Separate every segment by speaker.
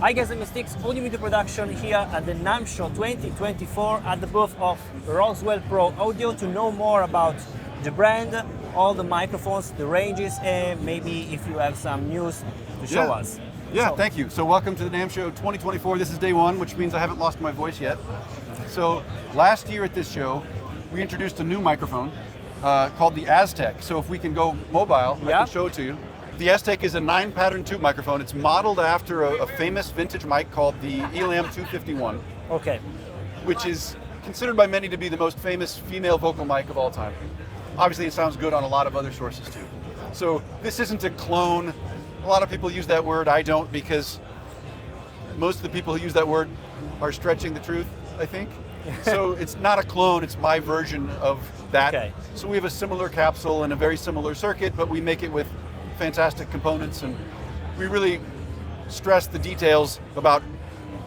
Speaker 1: Hi guys, I'm Steex, audio media production here at the NAMM Show 2024 at the booth of Roswell Pro Audio to know more about the brand, all the microphones, the ranges, and maybe if you have some news to show us.
Speaker 2: Yeah, thank you. So welcome to the NAMM Show 2024. This is day one, which means I haven't lost my voice yet. So last year at this show, we introduced a new microphone called the AZTEC. So if we can go mobile, I can show it to you. The AZTEC is a 9-pattern tube microphone. It's modeled after a famous vintage mic called the ELAM 251.
Speaker 1: Okay.
Speaker 2: Which is considered by many to be the most famous female vocal mic of all time. Obviously, it sounds good on a lot of other sources too. So this isn't a clone. A lot of people use that word. I don't, because most of the people who use that word are stretching the truth, I think. So it's not a clone, it's my version of that. Okay. So we have a similar capsule and a very similar circuit, but we make it with fantastic components, and we really stress the details about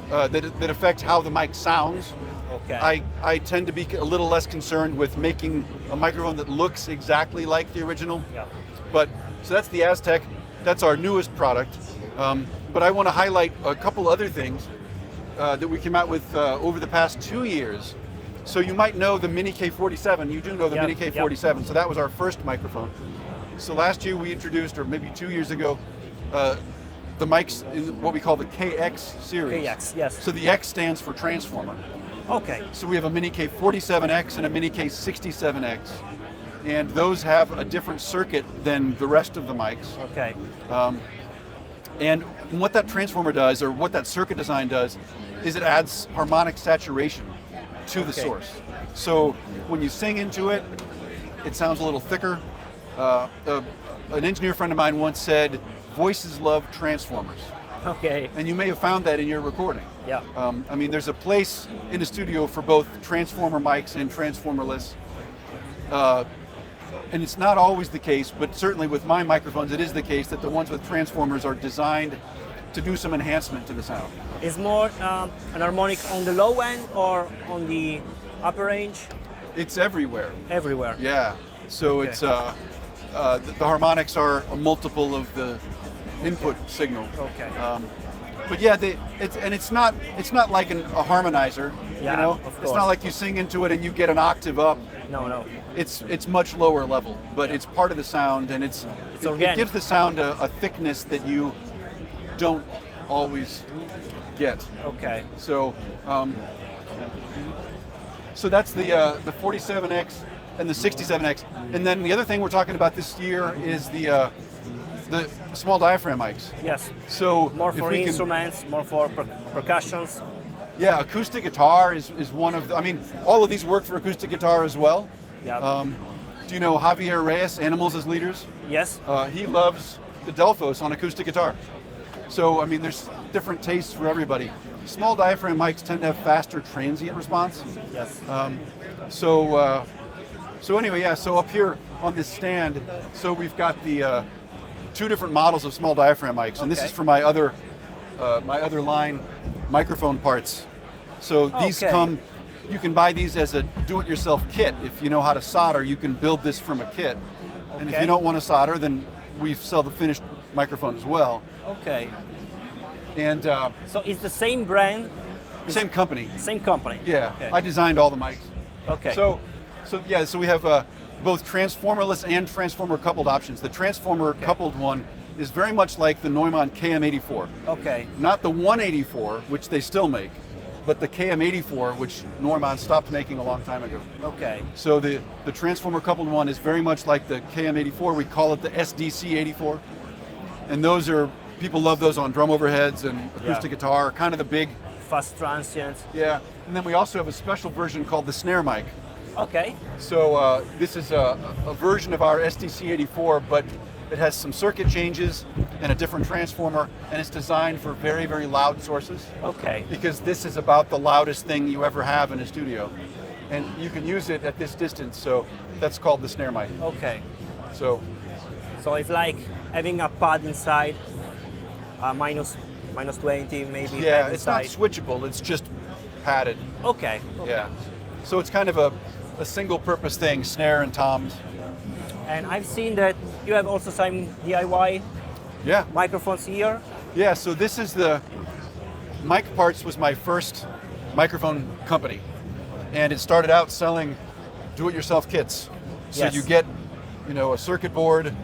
Speaker 2: that affect how the mic sounds.
Speaker 1: Okay.
Speaker 2: I tend to be a little less concerned with making a microphone that looks exactly like the original.
Speaker 1: Yeah.
Speaker 2: But so that's the AZTEC. That's our newest product. But I want to highlight a couple other things that we came out with over the past 2 years. So you might know the Mini K47. You do know the Mini K47. So that was our first microphone. So last year we introduced, or maybe 2 years ago, the mics in what we call the KX series.
Speaker 1: KX, yes.
Speaker 2: So the X stands for transformer.
Speaker 1: Okay.
Speaker 2: So we have a Mini K47X and a Mini K67X. And those have a different circuit than the rest of the mics.
Speaker 1: Okay.
Speaker 2: And what that transformer does, or what that circuit design does, is it adds harmonic saturation to the source. So when you sing into it, it sounds a little thicker. An engineer friend of mine once said, "Voices love transformers."
Speaker 1: Okay.
Speaker 2: And you may have found that in your recording.
Speaker 1: Yeah.
Speaker 2: I mean, there's a place in the studio for both transformer mics and transformerless. And it's not always the case, but certainly with my microphones, it is the case that the ones with transformers are designed to do some enhancement to the sound.
Speaker 1: Is more an harmonic on the low end or on the upper range?
Speaker 2: It's everywhere.
Speaker 1: Everywhere.
Speaker 2: Yeah. So it's the harmonics are a multiple of the input signal.
Speaker 1: Okay.
Speaker 2: But yeah, it's not like a harmonizer.
Speaker 1: Yeah,
Speaker 2: you know?
Speaker 1: of course.
Speaker 2: It's not like you sing into it and you get an octave up.
Speaker 1: No.
Speaker 2: It's much lower level, but it's part of the sound, and it gives the sound a thickness that you don't always get.
Speaker 1: Okay.
Speaker 2: So so that's the 47X and the 67X, and then the other thing we're talking about this year is the small diaphragm mics.
Speaker 1: Yes.
Speaker 2: So
Speaker 1: more for instruments, more for percussions.
Speaker 2: Yeah, acoustic guitar is one of the, I mean, all of these work for acoustic guitar as well.
Speaker 1: Yeah.
Speaker 2: Do you know 𝙎𝙤𝙢𝙢𝙚, Animals as Leaders?
Speaker 1: Yes.
Speaker 2: He loves the Delphos on acoustic guitar. So, I mean, there's different tastes for everybody. Small diaphragm mics tend to have faster transient response.
Speaker 1: Yes.
Speaker 2: So anyway, yeah, so up here on this stand, so we've got the two different models of small diaphragm mics, and this is for my other line microphone parts. So these come, you can buy these as a do-it-yourself kit. If you know how to solder, you can build this from a kit. And if you don't want to solder, then we sell the finished microphone as well.
Speaker 1: Okay.
Speaker 2: And
Speaker 1: so it's the same brand?
Speaker 2: Same company.
Speaker 1: Same company.
Speaker 2: Yeah,
Speaker 1: okay.
Speaker 2: I designed all the mics.
Speaker 1: Okay.
Speaker 2: So we have both transformerless and transformer coupled options. The transformer coupled one is very much like the Neumann KM84.
Speaker 1: Okay.
Speaker 2: Not the 184, which they still make, but the KM84, which Neumann stopped making a long time ago.
Speaker 1: Okay.
Speaker 2: So the transformer coupled one is very much like the KM84. We call it the SDC84. And those are, people love those on drum overheads and acoustic guitar, kind of the big...
Speaker 1: Fast transient.
Speaker 2: Yeah. And then we also have a special version called the snare mic.
Speaker 1: Okay.
Speaker 2: So this is a version of our SDC84, but it has some circuit changes and a different transformer, and it's designed for very, very loud sources.
Speaker 1: Okay.
Speaker 2: Because this is about the loudest thing you ever have in a studio. And you can use it at this distance, so that's called the snare mic.
Speaker 1: Okay.
Speaker 2: So
Speaker 1: it's like having a pad inside, minus 20 maybe.
Speaker 2: Yeah, it's not switchable, it's just padded.
Speaker 1: Okay.
Speaker 2: Yeah. So it's kind of a single purpose thing, snare and toms.
Speaker 1: And I've seen that you have also some DIY
Speaker 2: microphones
Speaker 1: here.
Speaker 2: Yeah, so this is the Mic Parts was my first microphone company, and it started out selling do-it-yourself kits. So
Speaker 1: Yes.
Speaker 2: you get, you know, a circuit board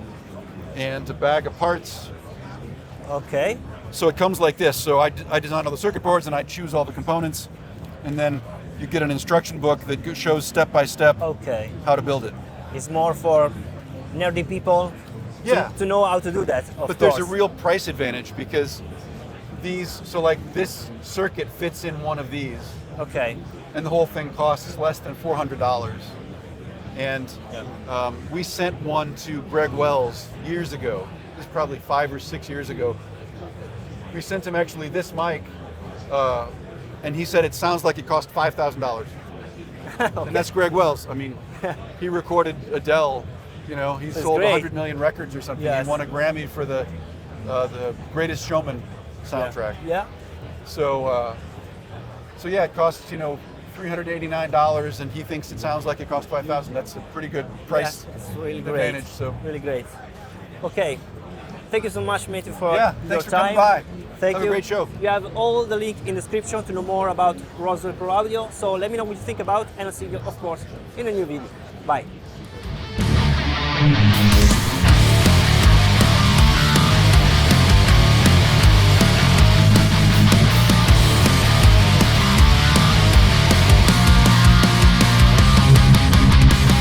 Speaker 2: and a bag of parts.
Speaker 1: Okay.
Speaker 2: So it comes like this. So I design all the circuit boards and I choose all the components, and then you get an instruction book that shows step by step
Speaker 1: Okay.
Speaker 2: how to build it.
Speaker 1: It's more for nerdy people
Speaker 2: Yeah.
Speaker 1: to know how to do that, of
Speaker 2: But there's
Speaker 1: course.
Speaker 2: a real price advantage because these, so like this circuit fits in one of these,
Speaker 1: Okay.
Speaker 2: and the whole thing costs less than $400. And
Speaker 1: Yeah.
Speaker 2: we sent one to Greg Wells years ago. This is probably 5 or 6 years ago. We sent him actually this mic, and he said it sounds like it cost $5,000.
Speaker 1: Okay.
Speaker 2: And that's Greg Wells. I mean, he recorded Adele. You know, he sold
Speaker 1: great.
Speaker 2: 100 million records or something.
Speaker 1: Yes.
Speaker 2: He won a Grammy for the Greatest Showman soundtrack.
Speaker 1: Yeah.
Speaker 2: So, so yeah, it costs, you know, $389, and he thinks it sounds like it costs $5,000. That's a pretty good price
Speaker 1: Yeah, it's really
Speaker 2: advantage.
Speaker 1: great.
Speaker 2: So
Speaker 1: Really great. Okay. Thank you so much, Matthew, for
Speaker 2: yeah,
Speaker 1: your
Speaker 2: thanks for
Speaker 1: time.
Speaker 2: coming by.
Speaker 1: Thank
Speaker 2: Have
Speaker 1: you.
Speaker 2: a great show.
Speaker 1: You have all the link in the description to know more about Roswell Pro Audio. So let me know what you think about, and I'll see you, of course, in a new video. Bye.